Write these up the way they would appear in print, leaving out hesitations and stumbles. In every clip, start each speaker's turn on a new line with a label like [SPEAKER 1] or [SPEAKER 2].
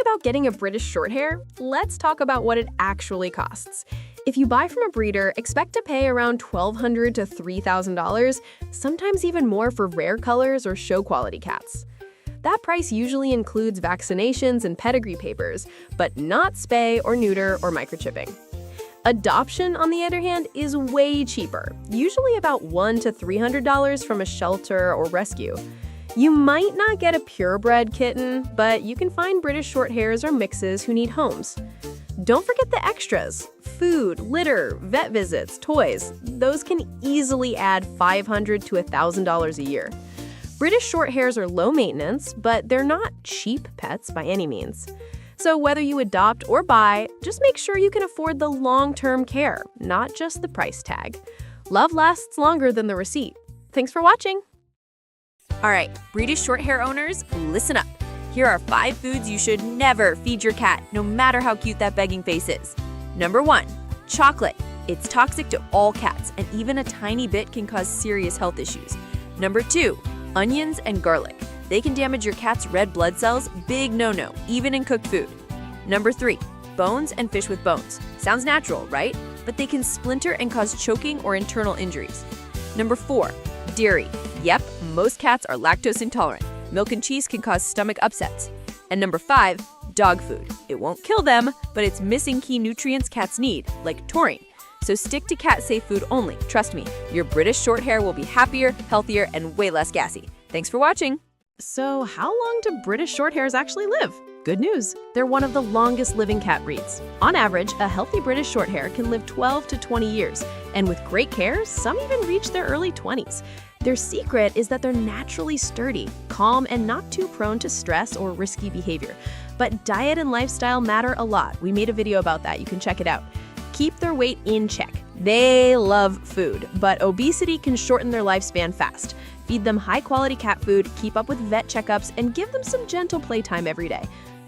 [SPEAKER 1] about getting a British Shorthair? Let's talk about what it actually costs. If you buy from a breeder, expect to pay around $1,200 to $3,000, sometimes even more for rare colors or show-quality cats. That price usually includes vaccinations and pedigree papers, but not spay or neuter or microchipping. Adoption, on the other hand, is way cheaper, usually about $100 to $300 from a shelter or rescue. You might not get a purebred kitten, but you can find British Shorthairs or mixes who need homes. Don't forget the extras: food, litter, vet visits, toys. Those can easily add $500 to $1,000 a year. British Shorthairs are low maintenance, but they're not cheap pets by any means. So whether you adopt or buy, just make sure you can afford the long-term care, not just the price tag. Love lasts longer than the receipt. Thanks for watching.
[SPEAKER 2] All right, British Shorthair owners, listen up. Here are 5 foods you should never feed your cat, no matter how cute that begging face is. Number 1, chocolate. It's toxic to all cats, and even a tiny bit can cause serious health issues. Number 2, onions and garlic. They can damage your cat's red blood cells, big no-no, even in cooked food. Number 3, bones and fish with bones. Sounds natural, right? But they can splinter and cause choking or internal injuries. Number 4, dairy. Yep, most cats are lactose intolerant. Milk and cheese can cause stomach upsets. And number 5, dog food. It won't kill them, but it's missing key nutrients cats need, like taurine. So stick to cat-safe food only. Trust me, your British Shorthair will be happier, healthier, and way less gassy. Thanks for watching.
[SPEAKER 1] So how long do British Shorthairs actually live? Good news, they're one of the longest living cat breeds. On average, a healthy British Shorthair can live 12 to 20 years, and with great care, some even reach their early 20s. Their secret is that they're naturally sturdy, calm, and not too prone to stress or risky behavior. But diet and lifestyle matter a lot. We made a video about that, you can check it out. Keep their weight in check. They love food, but obesity can shorten their lifespan fast. Feed them high-quality cat food, keep up with vet checkups, and give them some gentle playtime every day.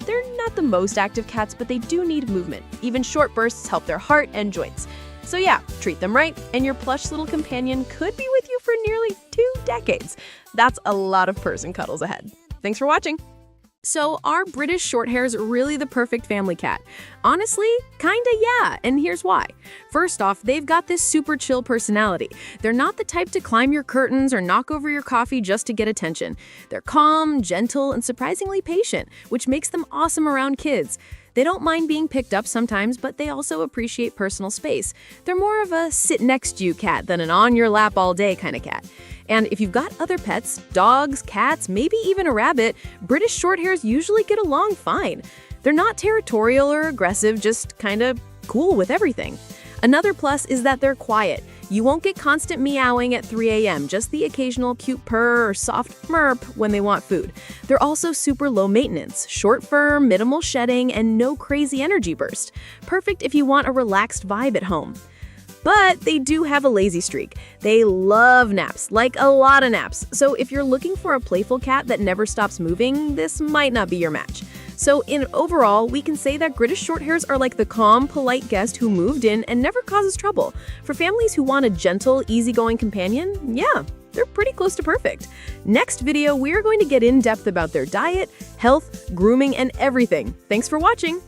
[SPEAKER 1] They're not the most active cats, but they do need movement. Even short bursts help their heart and joints. So yeah, treat them right, and your plush little companion could be with you for nearly 2 decades. That's a lot of person cuddles ahead. Thanks for watching. So are British Shorthairs really the perfect family cat? Honestly, kinda yeah, and here's why. First off, they've got this super chill personality. They're not the type to climb your curtains or knock over your coffee just to get attention. They're calm, gentle, and surprisingly patient, which makes them awesome around kids. They don't mind being picked up sometimes, but they also appreciate personal space. They're more of a sit-next-to-you cat than an on-your-lap-all-day kind of cat. And if you've got other pets, dogs, cats, maybe even a rabbit, British Shorthairs usually get along fine. They're not territorial or aggressive, just kinda cool with everything. Another plus is that they're quiet. You won't get constant meowing at 3 a.m., just the occasional cute purr or soft murp when they want food. They're also super low maintenance, short fur, minimal shedding, and no crazy energy burst. Perfect if you want a relaxed vibe at home. But they do have a lazy streak. They love naps, like a lot of naps. So if you're looking for a playful cat that never stops moving, this might not be your match. So in overall, we can say that British Shorthairs are like the calm, polite guest who moved in and never causes trouble. For families who want a gentle, easygoing companion, yeah, they're pretty close to perfect. Next video, we are going to get in depth about their diet, health, grooming, and everything. Thanks for watching.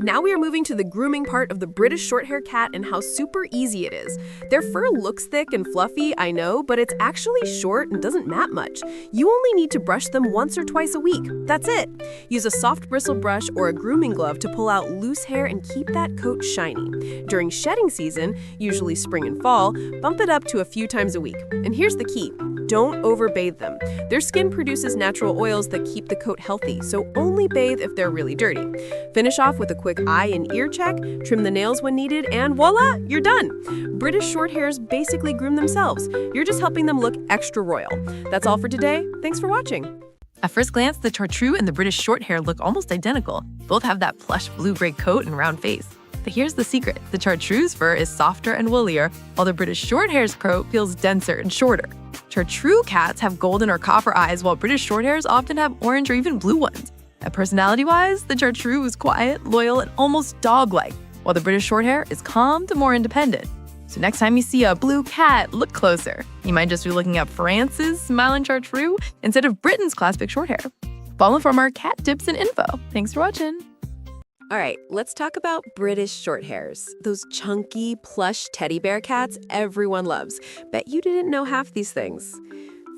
[SPEAKER 1] Now we are moving to the grooming part of the British Shorthair cat and how super easy it is. Their fur looks thick and fluffy, I know, but it's actually short and doesn't mat much. You only need to brush them once or twice a week. That's it. Use a soft bristle brush or a grooming glove to pull out loose hair and keep that coat shiny. During shedding season, usually spring and fall, bump it up to a few times a week. And here's the key. Don't overbathe them. Their skin produces natural oils that keep the coat healthy, so only bathe if they're really dirty. Finish off with a quick eye and ear check, trim the nails when needed, and voila, you're done! British Shorthairs basically groom themselves. You're just helping them look extra royal. That's all for today. Thanks for watching.
[SPEAKER 3] At first glance, the Chartreux and the British Shorthair look almost identical. Both have that plush blue-gray coat and round face. But here's the secret. The Chartreux's fur is softer and woollier, while the British Shorthair's coat feels denser and shorter. Chartreux cats have golden or copper eyes, while British Shorthairs often have orange or even blue ones. And personality-wise, the Chartreux is quiet, loyal, and almost dog-like, while the British Shorthair is calm to more independent. So next time you see a blue cat, look closer. You might just be looking at France's smiling Chartreux instead of Britain's classic Shorthair. Follow for more cat tips and info. Thanks for watching.
[SPEAKER 2] All right, let's talk about British Shorthairs. Those chunky, plush teddy bear cats everyone loves. Bet you didn't know half these things.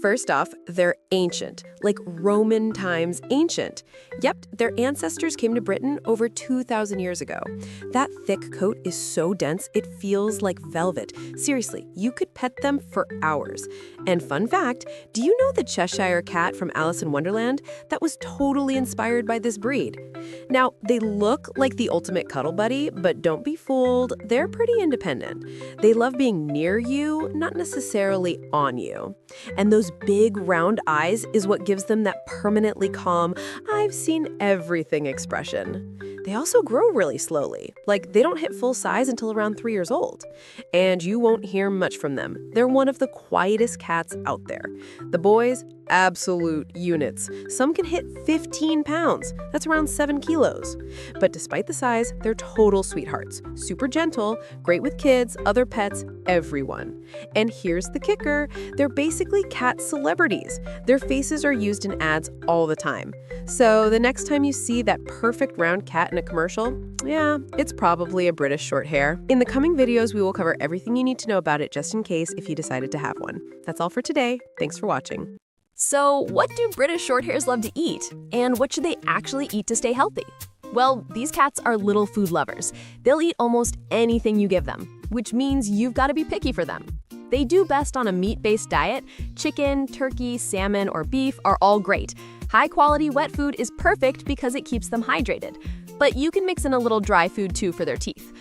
[SPEAKER 2] First off, they're ancient, like Roman times ancient. Yep, their ancestors came to Britain over 2,000 years ago. That thick coat is so dense, it feels like velvet. Seriously, you could pet them for hours. And fun fact, do you know the Cheshire Cat from Alice in Wonderland? That was totally inspired by this breed. Now, they look like the ultimate cuddle buddy, but don't be fooled, they're pretty independent. They love being near you, not necessarily on you. And those big round eyes is what gives them that permanently calm, I've seen everything expression. They also grow really slowly, like they don't hit full size until around 3 years old. And you won't hear much from them. They're one of the quietest cats out there. The boys, absolute units. Some can hit 15 pounds. That's around 7 kilos. But despite the size, they're total sweethearts. Super gentle, great with kids, other pets, everyone. And here's the kicker. They're basically cat celebrities. Their faces are used in ads all the time. So the next time you see that perfect round cat in a commercial, yeah, it's probably a British Shorthair. In the coming videos, we will cover everything you need to know about it just in case if you decided to have one. That's all for today. Thanks for watching. So, what do British Shorthairs love to eat? And what should they actually eat to stay healthy? Well, these cats are little food lovers. They'll eat almost anything you give them, which means you've got to be picky for them. They do best on a meat-based diet. Chicken, turkey, salmon, or beef are all great. High-quality wet food is perfect because it keeps them hydrated. But you can mix in a little dry food too for their teeth.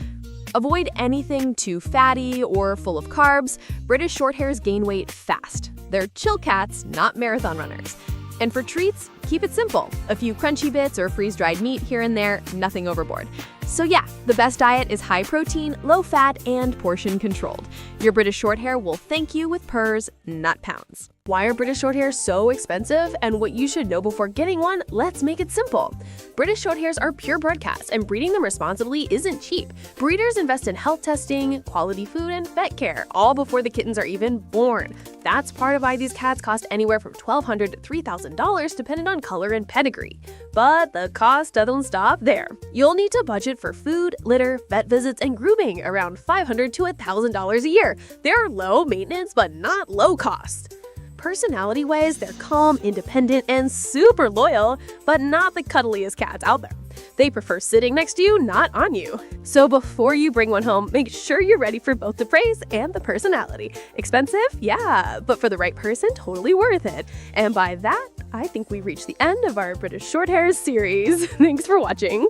[SPEAKER 2] Avoid anything too fatty or full of carbs. British Shorthairs gain weight fast. They're chill cats, not marathon runners. And for treats, keep it simple. A few crunchy bits or freeze-dried meat here and there, nothing overboard. So yeah, the best diet is high protein, low fat, and portion controlled. Your British Shorthair will thank you with purrs, not pounds. Why are British Shorthairs so expensive and what you should know before getting one? Let's make it simple. British Shorthairs are purebred cats and breeding them responsibly isn't cheap. Breeders invest in health testing, quality food, and vet care, all before the kittens are even born. That's part of why these cats cost anywhere from $1,200 to $3,000 depending on color and pedigree. But the cost doesn't stop there. You'll need to budget for food, litter, vet visits, and grooming around $500 to $1,000 a year. They're low maintenance but not low cost. Personality-wise, they're calm, independent, and super loyal, but not the cuddliest cats out there. They prefer sitting next to you, not on you. So before you bring one home, make sure you're ready for both the praise and the personality. Expensive? Yeah, but for the right person, totally worth it. And by that, I think we reached the end of our British Shorthairs series. Thanks for watching.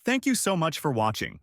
[SPEAKER 4] Thank you so much for watching.